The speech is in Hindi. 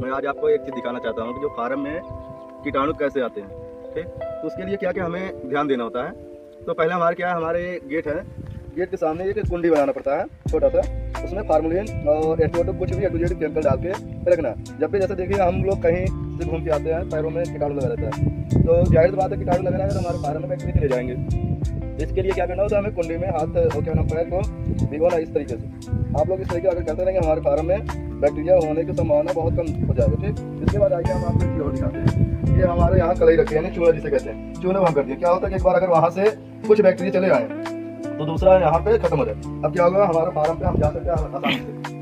मैं आज आपको एक चीज़ दिखाना चाहता हूँ कि जो फार्म में कीटाणु कैसे आते हैं। ठीक, तो उसके लिए क्या क्या हमें ध्यान देना होता है। तो पहले हमारे क्या है, हमारे गेट है, गेट के सामने एक कुंडी बनाना पड़ता है छोटा सा, उसमें फार्मोलिन और एंटीबायोटिक कुछ भी A to Z केमिकल डाल के रखना। जब भी जैसे देखिए हम लोग कहीं से घूम के आते हैं, पैरों में कीटाणु लगा रहता है, तो जाहिर बात है कीटाणु लगा रहेगा तो हमारे फार्म में बैक्टीरिया चले जाएंगे। इसके लिए क्या करना होता है, हमें कुंडी में हाथ और क्या नाम पैर को भिगोना इस तरीके से। आप लोग इस तरीके अगर करते रहेंगे हमारे फार्म में बैक्टीरिया होने की संभावना बहुत कम हो जाएगी। ठीक, इसके बाद आइए हम आपको चीज़ और दिखाते हैं। ये हमारे यहाँ कलई रखी है, चूना जिसे कहते हैं, चूने हम करते हैं। क्या होता है कि एक बार अगर वहाँ से कुछ बैक्टीरिया चले आए तो दूसरा यहाँ पे खत्म हो जाए। अब क्या होगा, हमारे फार्म पे हम जा सकते हैं आसानी से।